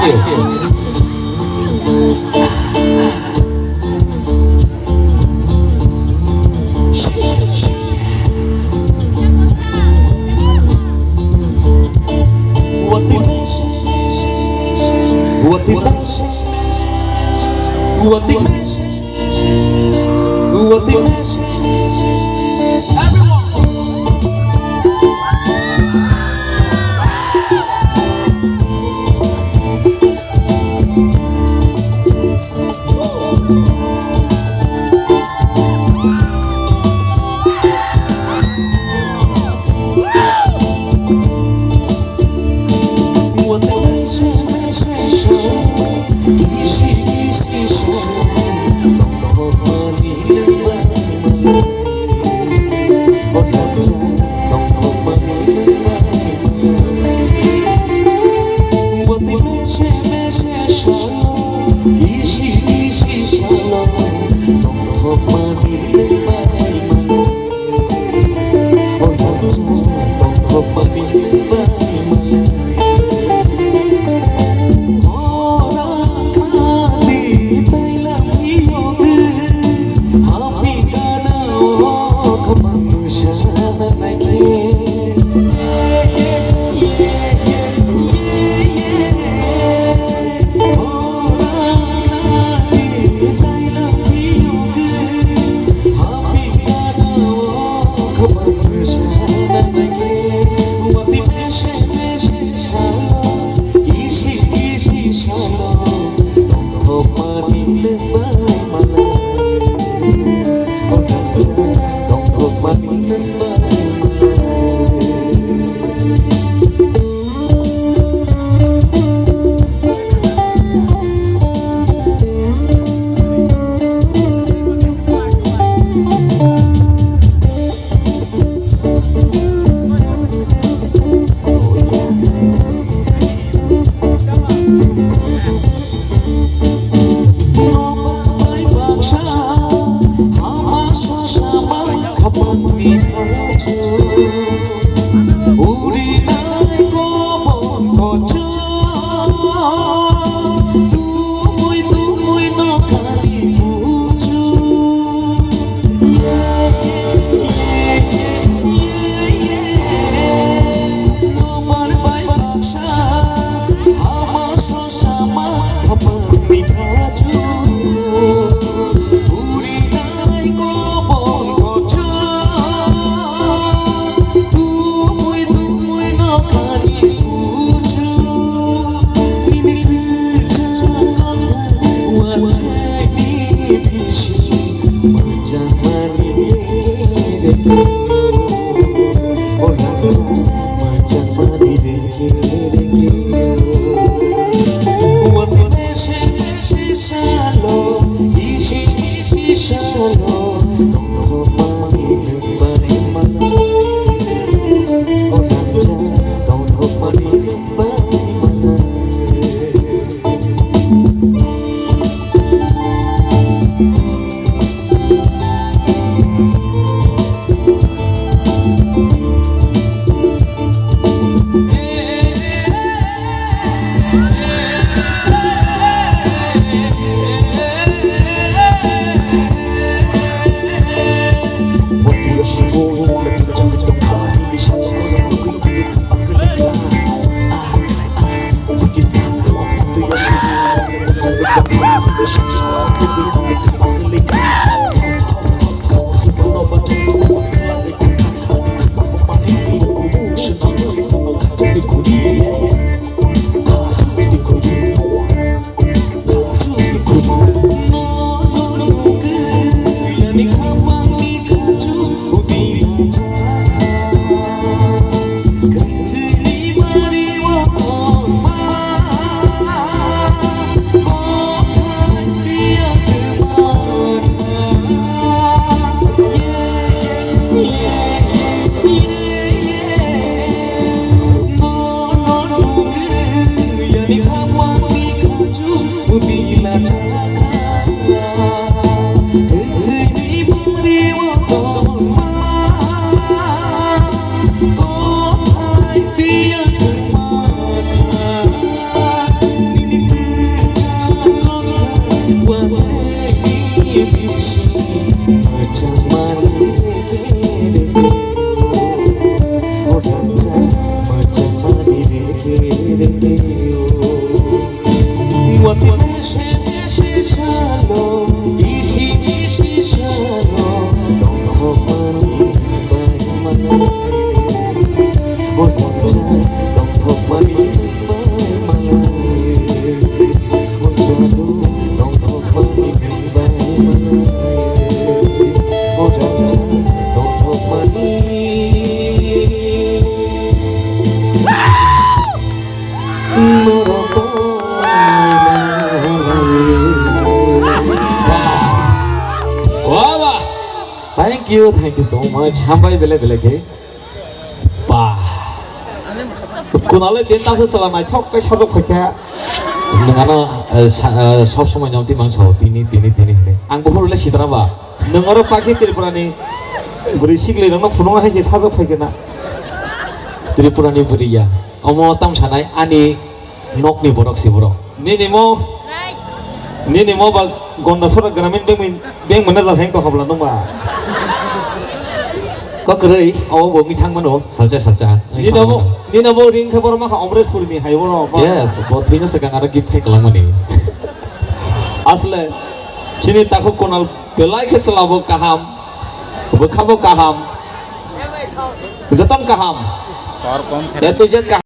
you. What the 我的爱是你是沙漏，一起沙漏，懂我吗？明白吗？我在懂我吗？明白吗？我在懂我吗？明白吗？我在懂我吗？Thank you so much. Hambai bele ke. Bah. Kunale din ta se salamai thok kai sajok phakya. Nangana sob somoi nyamti mangso tini. Ang bohor le sidra ba. Nangaro pakhe Tripurani. Buri sikle nang phunong hai se sajok phakena. Tripurani buriya. Omo tam sanai ani nokni borok si borok. Nini mo ba gonda sora gramin beng manager hang to habla no ba. Có cười, ông bộ mi thăng mà nổ, salja. Ni na bo ring khabar ma kha Amresh Puri ni hai bo no. Yes, bo thina se kangara gift hai kalang mani. Asle, chini takho konal pelai ke selabo kaham, bo khabo kaham. Jatam kaham. Ya tu jet kaham.